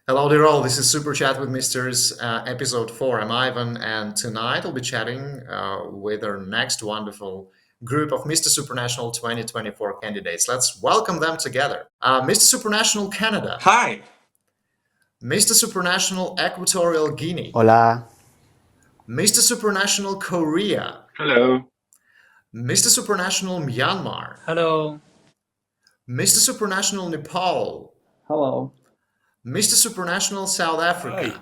Hello dear all, this is Super Chat with Misters, episode 4. I'm Ivan, and tonight I'll be chatting with our next wonderful group of Mr. Supranational 2024 candidates. Let's welcome them together. Mr. Supranational Canada, Hi. Mr. Supranational Equatorial Guinea, Hola. Mr. Supranational Korea, Hello. Mr. Supranational Myanmar, Hello. Mr. Supranational Nepal, Hello. Mr. Supranational South Africa. Hi.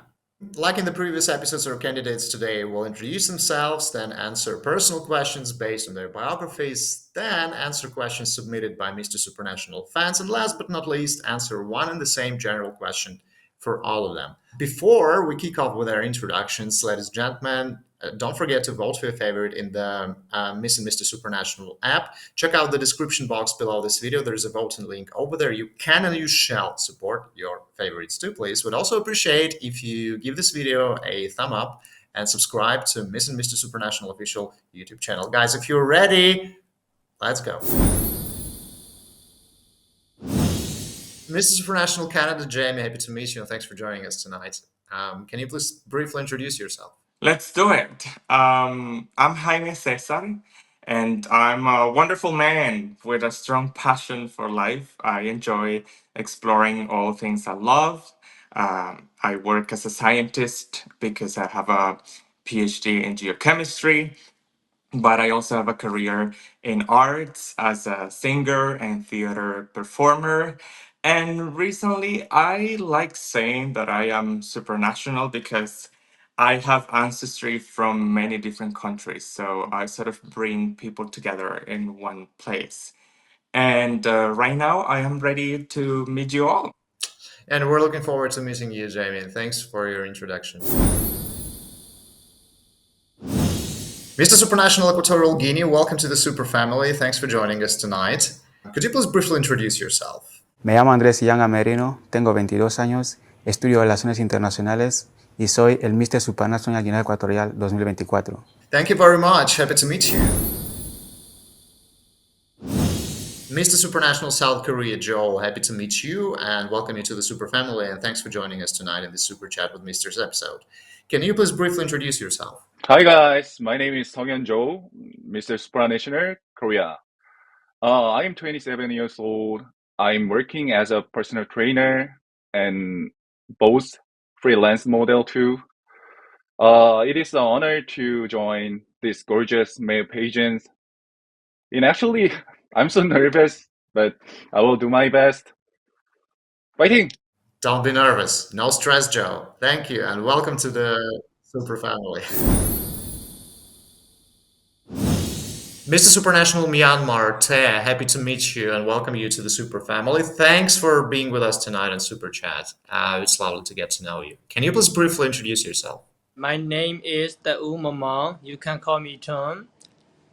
Like in the previous episodes, our candidates today will introduce themselves, then answer personal questions based on their biographies, then answer questions submitted by Mr. Supranational fans, and last but not least, answer one and the same general question for all of them. Before we kick off with our introductions, ladies and gentlemen, don't forget to vote for your favorite in the Miss and Mr. Supranational app. Check out the description box below this video. There's a voting link over there. You can and you shall support your favorites too, please. Would also appreciate if you give this video a thumb up and subscribe to Miss and Mr. Supranational official YouTube channel. Guys, if you're ready, let's go. Mr. Supranational Canada, Jamie, happy to meet you and thanks for joining us tonight. Can you please briefly introduce yourself? Let's do it. I'm Jaime Cesar, and I'm a wonderful man with a strong passion for life. I enjoy exploring all things I love. I work as a scientist because I have a PhD in geochemistry, but I also have a career in arts as a singer and theater performer. And recently, I like saying that I am supranational because I have ancestry from many different countries. So I sort of bring people together in one place. And right now, I am ready to meet you all. And we're looking forward to meeting you, Jamie, and thanks for your introduction. Mr. Supranational Equatorial Guinea, welcome to the Super Family. Thanks for joining us tonight. Could you please briefly introduce yourself? Me llamo Andrés Llanga Merino, tengo 22 años, estudio Relaciones Internacionales y soy el Mr. Supranational Guinea Ecuatorial 2024. Thank you very much. Happy to meet you. Mr. Supranational South Korea, Joel, happy to meet you and welcome you to the Super Family, and thanks for joining us tonight in this Super Chat with Misters episode. Can you please briefly introduce yourself? Hi guys, my name is Sungyeon Jo, Mr. Supranational, Korea. I'm 27 years old. I'm working as a personal trainer and both freelance model too. It is an honor to join this gorgeous male pageant. And actually, I'm so nervous, but I will do my best. Fighting! Don't be nervous. No stress, Joe. Thank you and welcome to the Super Family. Mr. Supranational Myanmar, Te, happy to meet you and welcome you to the Super Family. Thanks for being with us tonight on Super Chat. It's lovely to get to know you. Can you please briefly introduce yourself? My name is Tau Mama. You can call me Tom.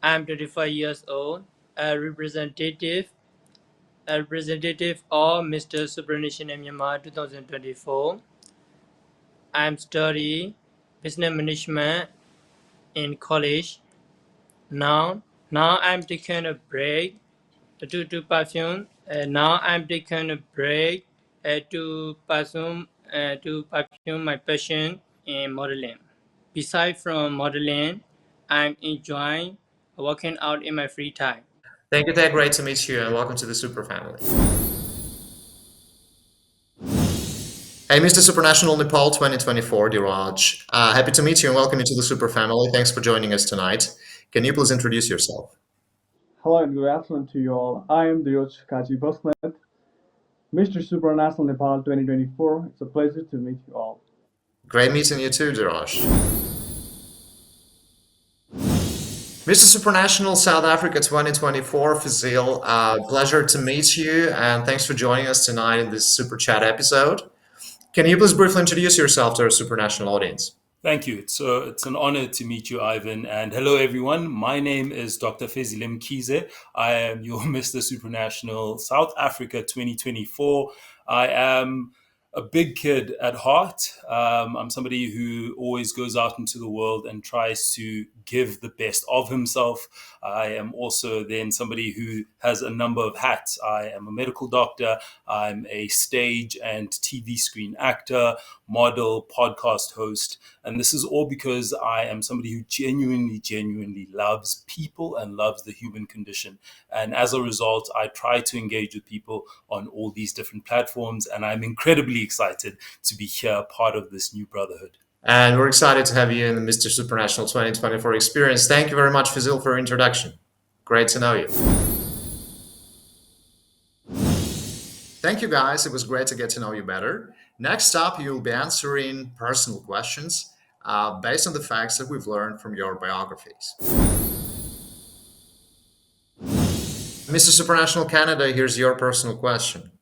I'm 25 years old, a representative of Mr. Supranational Myanmar 2024. I'm studying business management in college. Now I'm taking a break to pursue. Now I'm taking a break to pursue my passion in modeling. Besides from modeling, I'm enjoying working out in my free time. Thank you, Te. Great to meet you and welcome to the Super Family. Hey, Mr. Supranational Nepal 2024, Diraj. Happy to meet you and welcome you to the Super Family. Thanks for joining us tonight. Can you please introduce yourself? Hello and good afternoon to you all. I am Diroj Kaji Bosnet, Mr. Supranational Nepal 2024. It's a pleasure to meet you all. Great meeting you too, Diraj. Mr. Supranational South Africa 2024, Fazil, pleasure to meet you and thanks for joining us tonight in this Super Chat episode. Can you please briefly introduce yourself to our Supranational audience? Thank you. It's an honor to meet you, Ivan. And hello, everyone. My name is Dr. Fezile Mkhize. I am your Mr. Supranational South Africa 2024. I am a big kid at heart. I'm somebody who always goes out into the world and tries to give the best of himself. I am also then somebody who has a number of hats. I am a medical doctor. I'm a stage and TV screen actor, model, podcast host. And this is all because I am somebody who genuinely loves people and loves the human condition. And as a result, I try to engage with people on all these different platforms. And I'm incredibly excited to be here, part of this new brotherhood. And we're excited to have you in the Mr. Supranational 2024 experience. Thank you very much, Fazil, for your introduction. Great to know you. Thank you, guys. It was great to get to know you better. Next up, you'll be answering personal questions based on the facts that we've learned from your biographies. Mr. Supranational Canada, here's your personal question.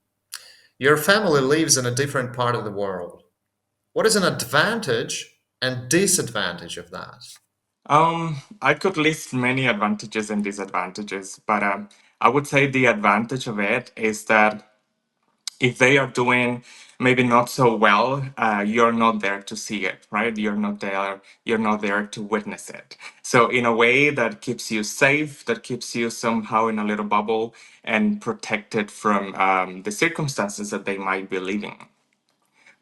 Your family lives in a different part of the world. What is an advantage and disadvantage of that? I could list many advantages and disadvantages, but I would say the advantage of it is that if they are doing maybe not so well, you're not there to see it, right? You're not there to witness it. So in a way that keeps you safe, that keeps you somehow in a little bubble and protected from the circumstances that they might be living.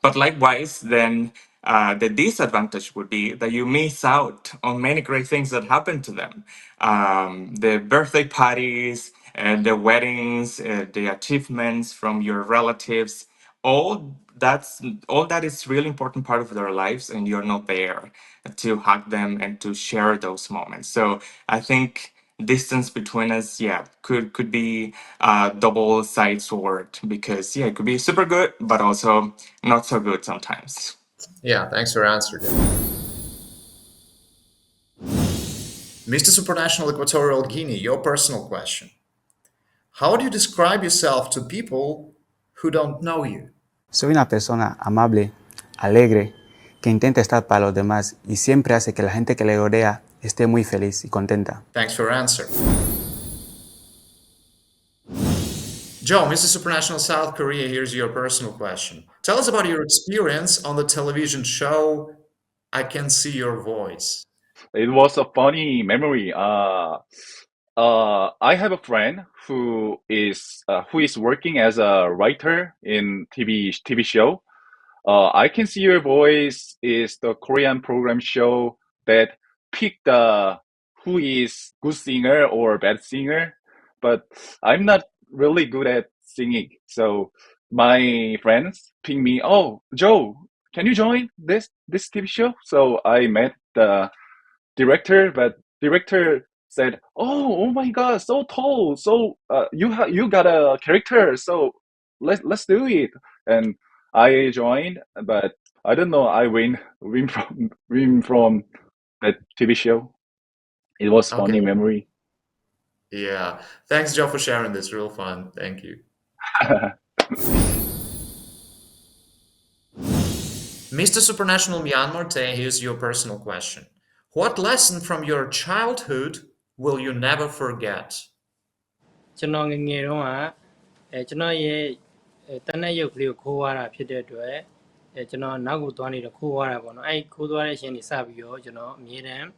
But likewise, then the disadvantage would be that you miss out on many great things that happen to them. The birthday parties, the weddings, the achievements from your relatives, all that is really important part of their lives, and you're not there to hug them and to share those moments. So I think distance between us, yeah, could be a double-sided sword, because yeah, it could be super good, but also not so good sometimes. Yeah, thanks for answering. Mr. Supranational Equatorial Guinea, your personal question. How would you describe yourself to people who don't know you? Soy una persona amable, alegre, que intenta estar para los demás y siempre hace que la gente que le rodea esté muy feliz y contenta. Thanks for your answer. Joe, Mr. Supranational South Korea, here's your personal question. Tell us about your experience on the television show I Can See Your Voice. It was a funny memory. I have a friend who is working as a writer in TV show. I Can See Your Voice is the Korean program show that pick the who is good singer or bad singer, but I'm not really good at singing. So my friends pick me, oh, Joe, can you join this TV show? So I met the director, but director said, oh my God, so tall, so you got a character, so let's do it. And I joined, but I don't know. I win from that TV show. It was Okay. funny memory. Yeah. Thanks, Joe, for sharing this. Real fun. Thank you. Mr. Supranational Myanmar Tay, here's your personal question. What lesson from your childhood will you never forget? ကျွန်တော်ငယ်ငယ်တုန်းကကျွန်တော်ရဲ့တနက်ရုပ်ကလေးကိုခိုးသွားတာဖြစ်တဲ့အတွက်ကျွန်တော်နောက်ကိုသွားနေတော့ခိုးသွားတာပေါ့နော်အဲ့ခိုးသွားတဲ့အချိန်ကြီးစပြီးတော့ကျွန်တော်အမြဲတမ်း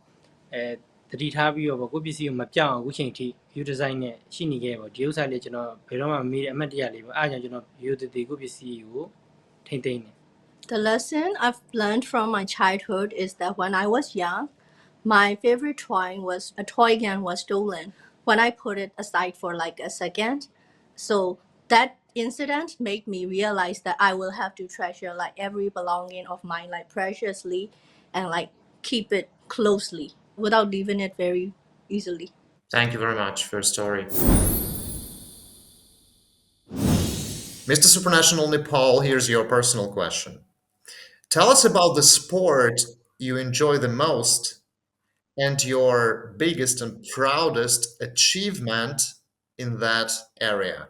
တတိထားပြီးတော့ကိုယ့်ပစ္စည်းကိုမပြောင်းအောင်အခုချိန်ထိ view design နဲ့ရှိနေခဲ့ပေါ့ဒီဥစ္စာလေးကျွန်တော်ဘယ်တော့မှမမေ့တဲ့အမှတ်တရလေးပေါ့အားကြောင့်ကျွန်တော် view တည်ကိုယ့်ပစ္စည်းကိုထိမ့်သိမ်းတယ် The lesson I've learned from my childhood is that when I was young, my favorite toy gun was stolen. When I put it aside for like a second, so that incident made me realize that I will have to treasure like every belonging of mine like preciously and like keep it closely without leaving it very easily. Thank you very much for your story. Mr. Supranational Nepal, here's your personal question. Tell us about the sport you enjoy the most and your biggest and proudest achievement in that area.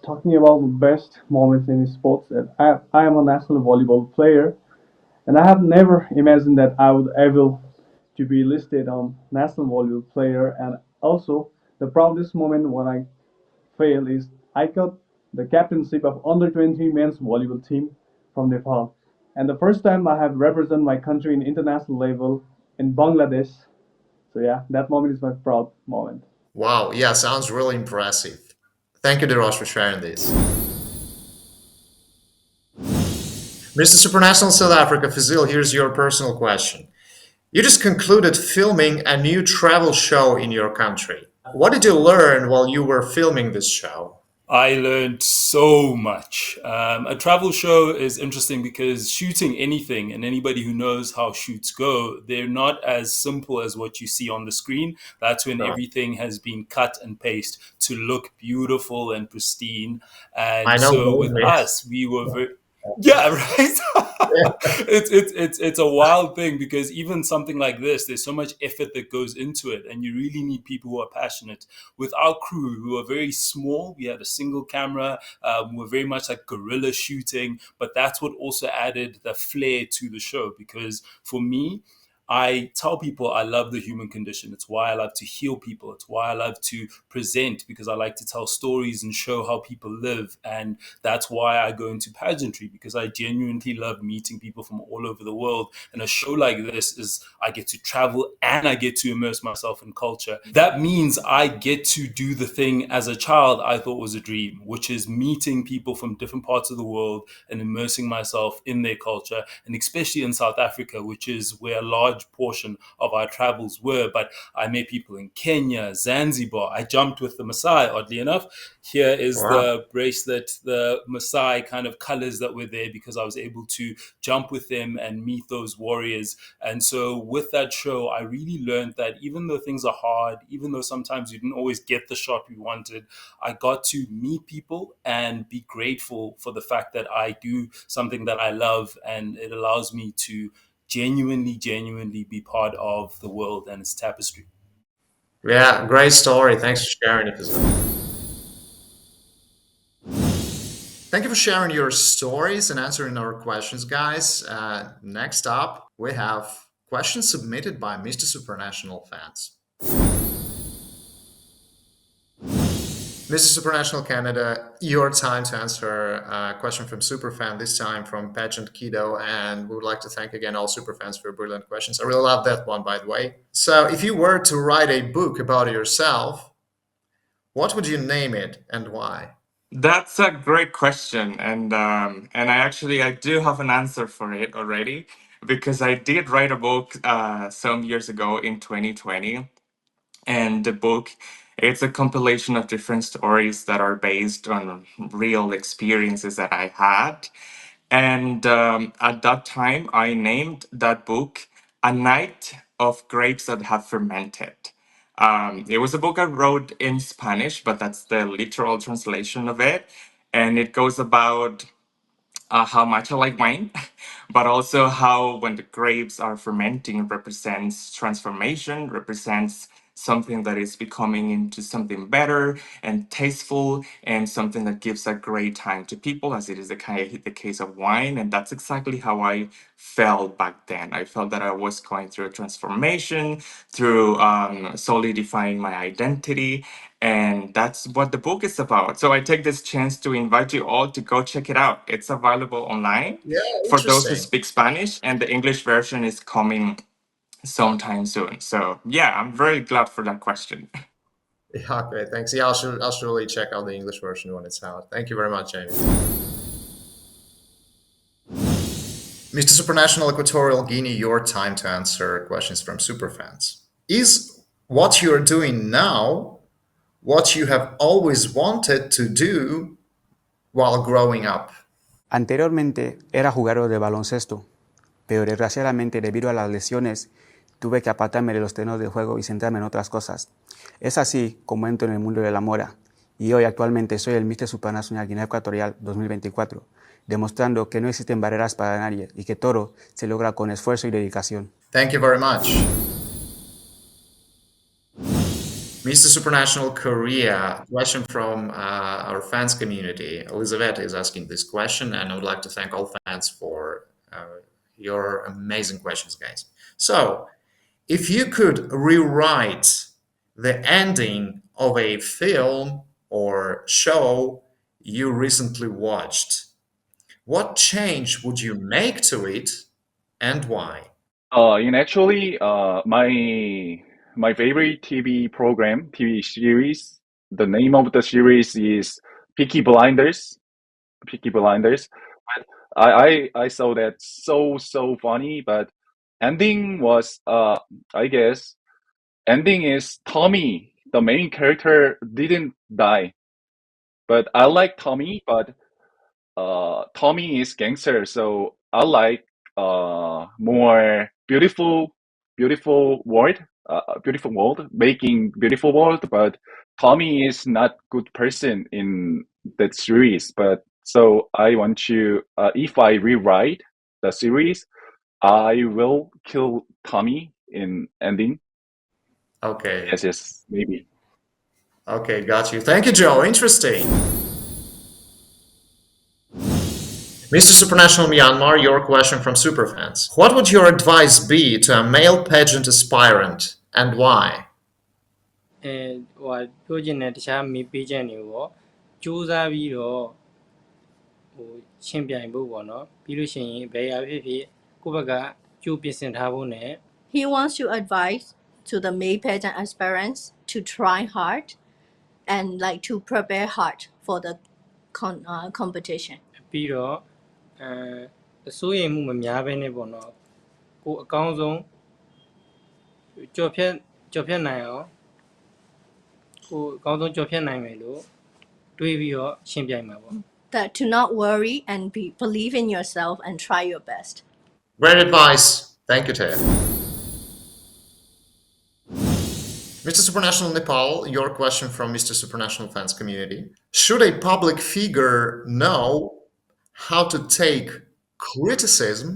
Talking about the best moments in sports, I am a national volleyball player, and I have never imagined that I would able to be listed on national volleyball player. And also, the proudest moment when I fail is I got the captainship of under 20 men's volleyball team from Nepal. And the first time I have represented my country in international level in Bangladesh. So yeah, that moment is my proud moment. Wow, yeah, sounds really impressive. Thank you, Derosh, for sharing this. Mr. Supranational South Africa, Fazil, here's your personal question. You just concluded filming a new travel show in your country. What did you learn while you were filming this show? I learned so much. A travel show is interesting because shooting anything, and anybody who knows how shoots go, they're not as simple as what you see on the screen. That's when Sure. everything has been cut and pasted to look beautiful and pristine. I And know, so believe with me. us, we were very, yeah, right. It's a wild thing because even something like this, there's so much effort that goes into it, and you really need people who are passionate. With our crew, we were very small. We had a single camera. We're very much like guerrilla shooting, but that's what also added the flair to the show. Because for me, I tell people I love the human condition. It's why I love to heal people. It's why I love to present, because I like to tell stories and show how people live. And that's why I go into pageantry, because I genuinely love meeting people from all over the world. And a show like this is I get to travel and I get to immerse myself in culture. That means I get to do the thing as a child I thought was a dream, which is meeting people from different parts of the world and immersing myself in their culture. And especially in South Africa, which is where a large portion of our travels were. But I met people in Kenya, Zanzibar. I jumped with the Maasai, oddly enough. Here is Wow. the bracelet, the Maasai kind of colors that were there, because I was able to jump with them and meet those warriors. And so with that show, I really learned that even though things are hard, even though sometimes you didn't always get the shot we wanted, I got to meet people and be grateful for the fact that I do something that I love, and it allows me to genuinely be part of the world and its tapestry. Yeah, great story. Thanks for sharing it, Fazil. Thank you for sharing your stories and answering our questions, guys. Next up, we have questions submitted by Mr. Supranational fans. Mr. Supranational Canada, your time to answer a question from Superfan, this time from Pageant Keto. And we would like to thank again all Superfans for your brilliant questions. I really love that one, by the way. So, if you were to write a book about yourself, what would you name it and why? That's a great question, and I do have an answer for it already, because I did write a book some years ago in 2020, and the book, it's a compilation of different stories that are based on real experiences that I had. And at that time, I named that book A Night of Grapes That Have Fermented. It was a book I wrote in Spanish, but that's the literal translation of it. And it goes about how much I like wine, but also how when the grapes are fermenting represents transformation, represents something that is becoming into something better and tasteful, and something that gives a great time to people, as it is the case of wine. And that's exactly how I felt back then. I felt that I was going through a transformation, through solidifying my identity, and that's what the book is about. So I take this chance to invite you all to go check it out. It's available online Yeah, for those who interesting. speak Spanish, and the English version is coming sometime soon. So yeah, I'm very glad for that question. Yeah, okay, thanks. Yeah, I'll surely check out the English version when it's out. Thank you very much, Jamie. Mr. Supranational Equatorial Guinea, your time to answer questions from superfans. Is what you're doing now what you have always wanted to do while growing up? Anteriormente era jugador de baloncesto, pero desgraciadamente debido a las lesiones tuve que apartarme de los terrenos de juego y centrarme en otras cosas. Es así como entro en el mundo de la moda y hoy actualmente soy el Mr. Supranacional Guinea Ecuatorial 2024, demostrando que no existen barreras para nadie y que todo se logra con esfuerzo y dedicación. Thank you very much. Mr. Supranational Korea, question from our fans community. Elizabeth is asking this question, and I would like to thank all fans for your amazing questions, guys. So, if you could rewrite the ending of a film or show you recently watched, What change would you make to it and why? My favorite TV series, the name of the series is Peaky Blinders. Peaky Blinders. But I saw that so funny, but ending was I guess ending is Tommy, the main character, didn't die. But I like Tommy, but Tommy is gangster, so I like more beautiful world, making beautiful world. But Tommy is not good person in that series. But so I want to, if I rewrite the series, I will kill Tommy in ending. Okay. Yes, maybe. Okay, got you. Thank you, Joe. Interesting. Mr. Supranational Myanmar, your question from Superfans. What would your advice be to a male pageant aspirant and why? ပြောချင်တဲ့တခြားမေးပေးချက်တွေပေါ့စူးစမ်းပြီးတော့ရှင်ပြိုင်ဖို့ပေါ့နော်ပြီးလို့ရှိရင်ဘယ်ရာဖြစ်ဖြစ်ကိုယ့်ဘက်ကကြိုးပြင်ဆင်ထားဖို့နဲ့ He wants to advise to the May pageant aspirants to try hard and like to prepare hard for the competition. ပြီးတော့အစိုးရိမ်မှုမများဘဲနဲ့ပေါ့နော်ကိုအကောင်းဆုံးကြော်ဖြတ်နိုင်အောင်ကိုအကောင်းဆုံးကြော်ဖြတ်နိုင်မယ်လို့တွေးပြီးတော့ရှင်ပြိုင်မှာပေါ့ That to not worry and believe in yourself and try your best. Great advice. Thank you, Ted. Mr. Supranational Nepal, your question from Mr. Supranational fans community. Should a public figure know how to take criticism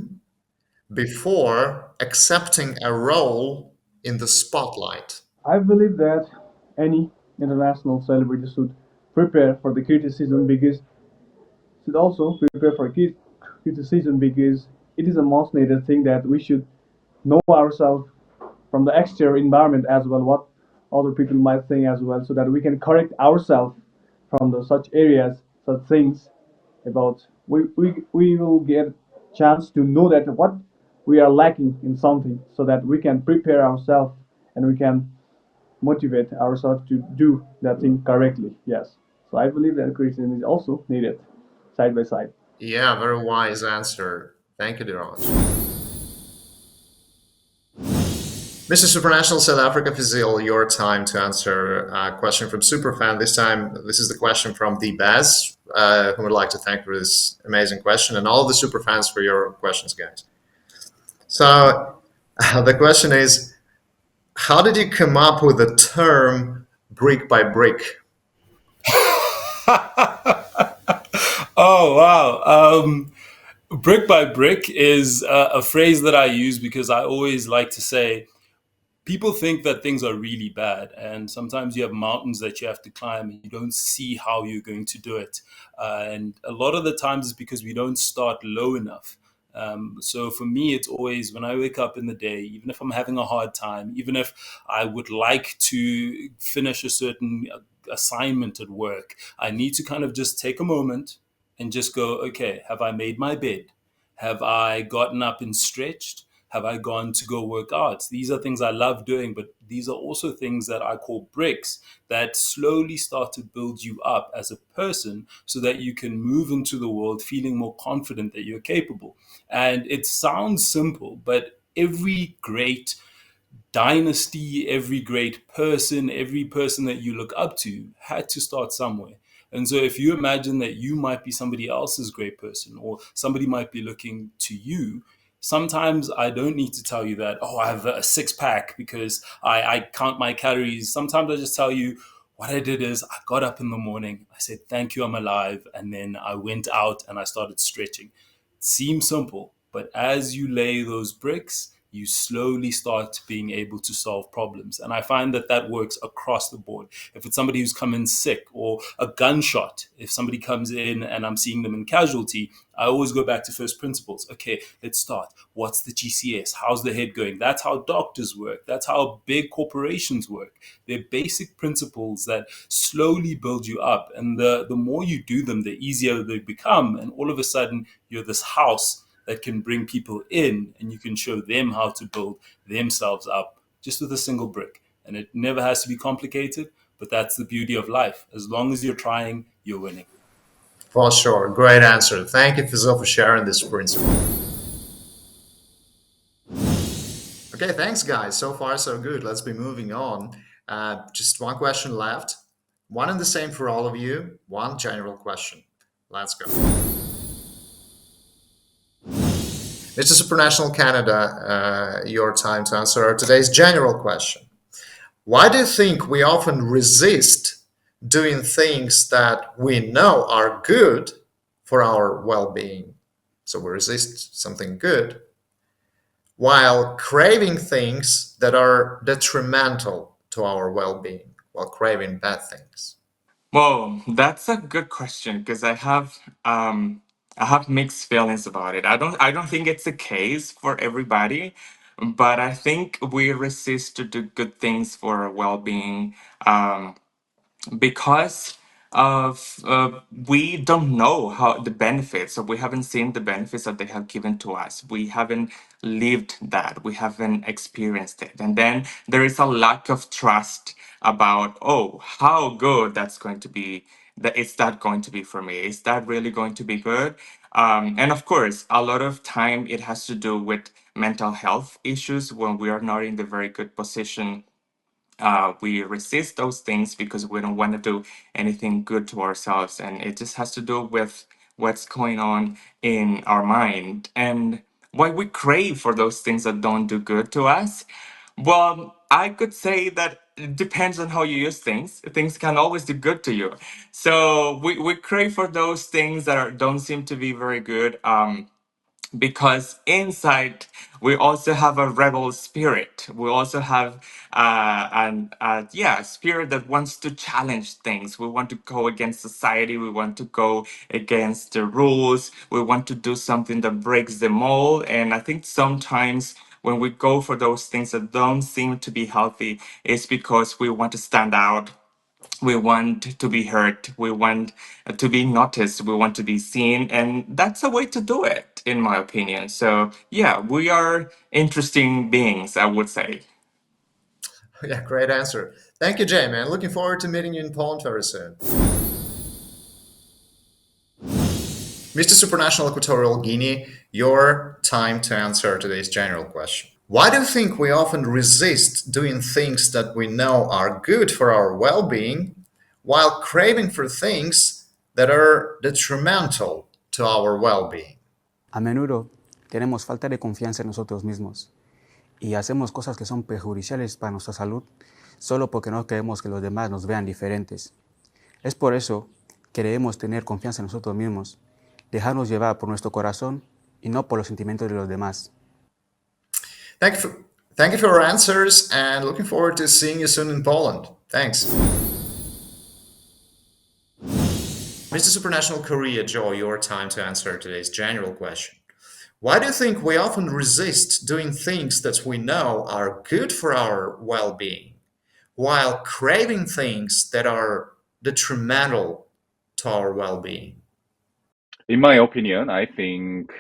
before accepting a role in the spotlight? I believe that any international celebrity should prepare for the criticism because should also prepare for criticism because it is a most needed thing that we should know ourselves from the exterior environment as well, what other people might think as well, so that we can correct ourselves from such areas, such things about we will get chance to know that what we are lacking in something, so that we can prepare ourselves and we can motivate ourselves to do that thing correctly. Yes, so I believe that criticism is also needed side by side. Yeah, very wise answer. Thank you, Diraj. Mr. Supranational South Africa Fazil, your time to answer a question from Superfan. This is the question from D Baz, who would like to thank for this amazing question and all the Superfans for your questions, guys. So the question is, how did you come up with the term brick by brick? Oh, wow. Brick by brick is a phrase that I use because I always like to say, people think that things are really bad, and sometimes you have mountains that you have to climb and you don't see how you're going to do it. And a lot of the times it's because we don't start low enough. So for me, it's always when I wake up in the day, even if I'm having a hard time, even if I would like to finish a certain assignment at work, I need to kind of just take a moment and just go, okay, have I made my bed? Have I gotten up and stretched? Have I gone to go work out? These are things I love doing, but these are also things that I call bricks that slowly start to build you up as a person so that you can move into the world feeling more confident that you're capable. And it sounds simple, but every great dynasty, every great person, every person that you look up to had to start somewhere. And so if you imagine that you might be somebody else's great person or somebody might be looking to you, sometimes I don't need to tell you that, oh, I have a six pack because I count my calories. Sometimes I just tell you what I did is I got up in the morning, I said, thank you, I'm alive. And then I went out and I started stretching. It seems simple, but as you lay those bricks, you slowly start being able to solve problems. And I find that that works across the board. If it's somebody who's come in sick, or a gunshot, if somebody comes in and I'm seeing them in casualty, I always go back to first principles. Okay, let's start. What's the GCS? How's the head going? That's how doctors work. That's how big corporations work. They're basic principles that slowly build you up. And the more you do them, the easier they become. And all of a sudden, you're this house that can bring people in, and you can show them how to build themselves up just with a single brick. And it never has to be complicated, but that's the beauty of life. As long as you're trying, you're winning. For sure. Great answer. Thank you, Fazil, for sharing this principle. Okay, thanks, guys. So far, so good. Let's be moving on. Just one question left. One and the same for all of you. One general question. Let's go. Mr. Supranational Canada, your time to answer today's general question. Why do you think we often resist doing things that we know are good for our well-being? So we resist something good while craving things that are detrimental to our well-being, while craving bad things. Well, that's a good question because I have mixed feelings about it. I don't think it's the case for everybody, but I think we resist to do good things for our well-being. Because of we don't know how the benefits, so we haven't seen the benefits that they have given to us. We haven't lived that, we haven't experienced it, and then there is a lack of trust about, oh, how good that's going to be, that is that going to be for me, is that really going to be good. And of course, a lot of time it has to do with mental health issues. When we are not in the very good position, we resist those things because we don't want to do anything good to ourselves. And it just has to do with what's going on in our mind and why we crave for those things that don't do good to us. Well, I could say that it depends on how you use things. Things can always do good to you. So we crave for those things that don't seem to be very good. Because inside we also have a rebel spirit. We also have a spirit that wants to challenge things. We want to go against society. We want to go against the rules. We want to do something that breaks the mold. And I think sometimes when we go for those things that don't seem to be healthy, it's because we want to stand out. We want to be heard. We want to be noticed. We want to be seen. And that's a way to do it, in my opinion. So, yeah, we are interesting beings, I would say. Yeah, great answer. Thank you, Jay, man. Looking forward to meeting you in Poland very soon. Mr. Supranational Equatorial Guinea, your time to answer today's general question. Why do you think we often resist doing things that we know are good for our well-being while craving for things that are detrimental to our well-being? A menudo tenemos falta de confianza en nosotros mismos y hacemos cosas que son perjudiciales para nuestra salud solo porque no queremos que los demás nos vean diferentes. Es por eso que debemos tener confianza en nosotros mismos, dejarnos llevar por nuestro corazón y no por los sentimientos de los demás. Thank you for your answers, and looking forward to seeing you soon in Poland. Thanks. Mr. Supranational Korea, Joe, your time to answer today's general question. Why do you think we often resist doing things that we know are good for our well-being while craving things that are detrimental to our well-being? In my opinion, I think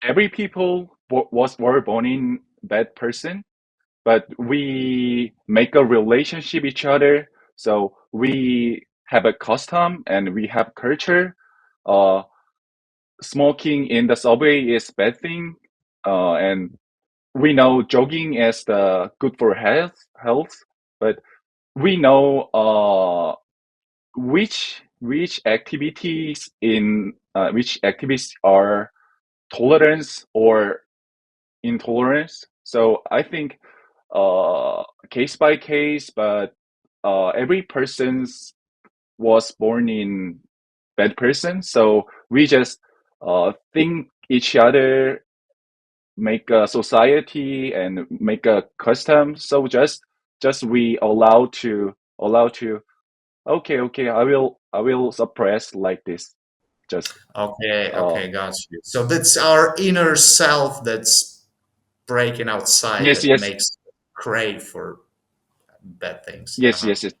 every people were born in bad person, but we make a relationship each other. So we have a custom and we have culture. Smoking in the subway is bad thing, and we know jogging is the good for health, but we know which activities in which activities are tolerance or intolerance. So I think case by case, but every person's was born in bad person, so we just think each other make a society and make a custom. So just we allow to okay, I will suppress like this. Just Okay, uh okay, got you. So that's our inner self that's breaking outside yes, that yes, makes crave for bad things. yes, Uh-huh. yes, yes.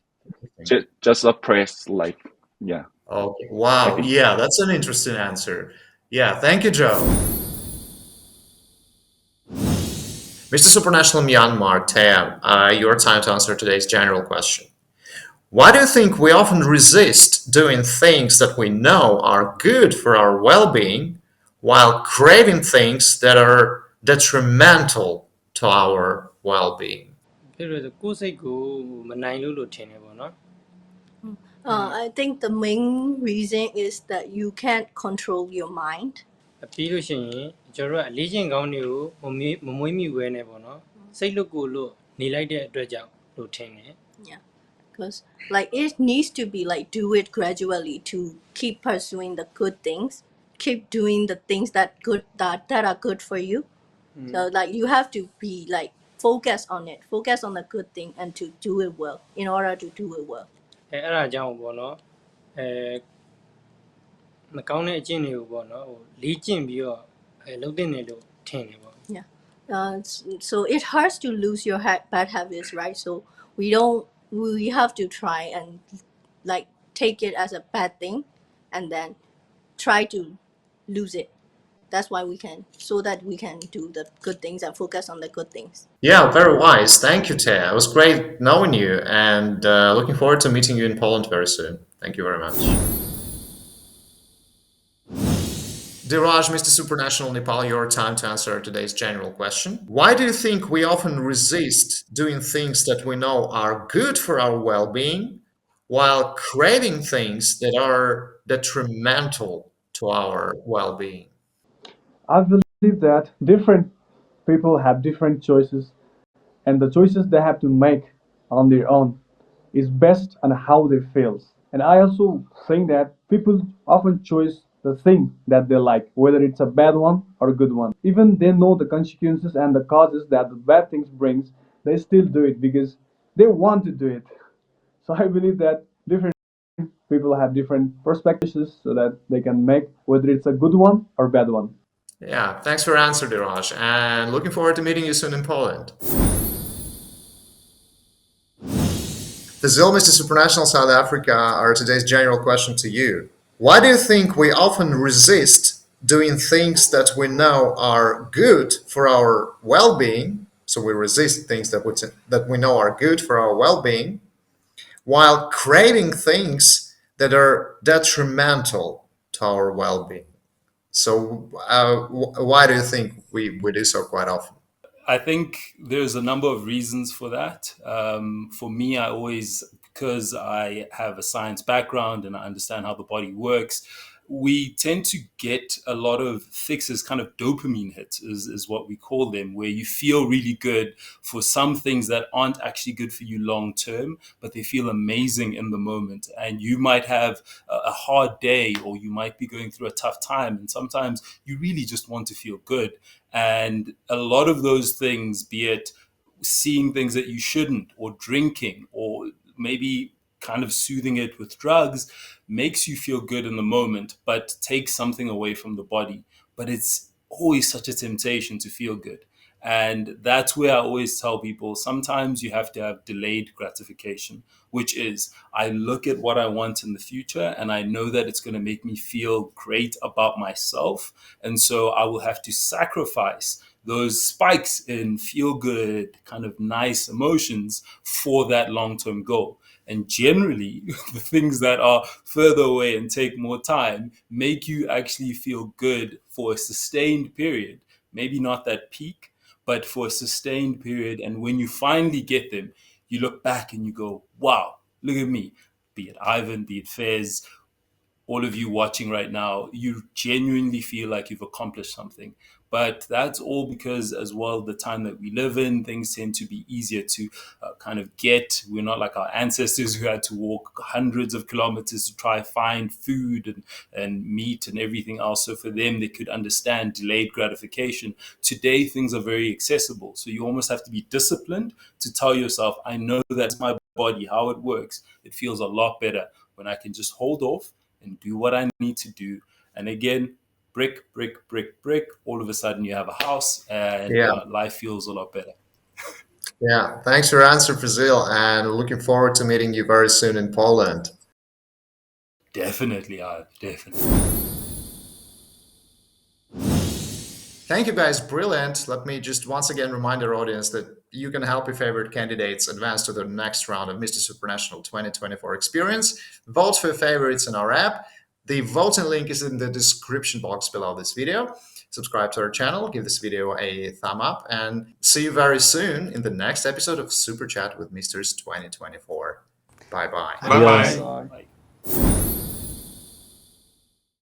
Interesting. Just suppress like, yeah, Okay. I Wow. think. Yeah, that's an interesting answer. Yeah, thank you, Joe. Mr. Supranational Myanmar, Tam, your time to answer today's general question. Why do you think we often resist doing things that we know are good for our well being while craving things that are detrimental to our well being? ဖြစ်လို့ဆိုကိုယ်စိတ်ကိုမနိုင်လို့ထင်တယ်ပေါ့နော် I think the main reason is that you can't control your mind. ပြီးလို့ရှိရင်ကျွန်တော်တို့ကအလေးချင်းကောင်းတွေကိုမမွေးမိဝဲနေပေါ့နော်စိတ်လွတ်ကိုလို့နေလိုက်တဲ့အတွက်ကြောင့်လို့ထင်တယ် Yeah, because like it needs to be like do it gradually to keep pursuing the good things, keep doing the things that are good for you. So like you have to be like focus on it, focus on the good thing, and to do it well in order to do it well. အဲ့ဒါကြောင့်ပေါ့နော်အဲမကောင်းတဲ့အကျင့်တွေကိုပေါ့နော်ဟိုလေ့ကျင့်ပြီးတော့လုပ်တင်တယ်လို့ထင်တယ်ပေါ့ Yeah. So it hurts to lose your bad habits, right? So we have to try and like take it as a bad thing, and then try to lose it. That's why we can, so that we can do the good things and focus on the good things. Yeah, very wise. Thank you, Taya. It was great knowing you and looking forward to meeting you in Poland very soon. Thank you very much. Diraj, Mr. Supranational Nepal, your time to answer today's general question. Why do you think we often resist doing things that we know are good for our well being while craving things that are detrimental to our well being? I believe that different people have different choices, and the choices they have to make on their own is based on how they feel. And I also think that people often choose the thing that they like, whether it's a bad one or a good one. Even they know the consequences and the causes that the bad things brings, they still do it because they want to do it. So I believe that different people have different perspectives so that they can make whether it's a good one or bad one. Yeah, thanks for your answer, Diraj, and looking forward to meeting you soon in Poland. Fazil, Mr. Supranational South Africa, are today's general question to you. Why do you think we often resist doing things that we know are good for our well-being? So we resist things that we know are good for our well-being, while craving things that are detrimental to our well-being. So why do you think we do so quite often? I think there's a number of reasons for that. For me, I always, because I have a science background and I understand how the body works, we tend to get a lot of fixes, kind of dopamine hits, is what we call them, where you feel really good for some things that aren't actually good for you long term, but they feel amazing in the moment. And you might have a hard day, or you might be going through a tough time. And sometimes you really just want to feel good. And a lot of those things, be it seeing things that you shouldn't, or drinking, or maybe kind of soothing it with drugs, makes you feel good in the moment, but takes something away from the body. But it's always such a temptation to feel good. And that's where I always tell people sometimes you have to have delayed gratification, which is I look at what I want in the future and I know that it's going to make me feel great about myself. And so I will have to sacrifice those spikes in feel good, kind of nice emotions for that long term goal. And generally, the things that are further away and take more time make you actually feel good for a sustained period. Maybe not that peak, but for a sustained period. And when you finally get them, you look back and you go, wow, look at me. Be it Ivan, be it Fez, all of you watching right now, you genuinely feel like you've accomplished something. But that's all because, as well, the time that we live in, things tend to be easier to kind of get. We're not like our ancestors who had to walk hundreds of kilometers to try find food and meat and everything else. So for them, they could understand delayed gratification. Today, things are very accessible. So you almost have to be disciplined to tell yourself, I know that's my body, how it works. It feels a lot better when I can just hold off and do what I need to do. And again, brick, brick, brick, brick, all of a sudden you have a house and Yeah. life feels a lot better. Yeah. Thanks for your answer, Brazil, and looking forward to meeting you very soon in Poland. Definitely, definitely. Thank you, guys. Brilliant. Let me just once again remind our audience that you can help your favorite candidates advance to the next round of Mr. Supranational 2024 experience. Vote for your favorites in our app. The voting link is in the description box below this video. Subscribe to our channel, give this video a thumb up, and see you very soon in the next episode of Super Chat with Mr. 2024. Bye-bye. Bye-bye. Bye. Bye.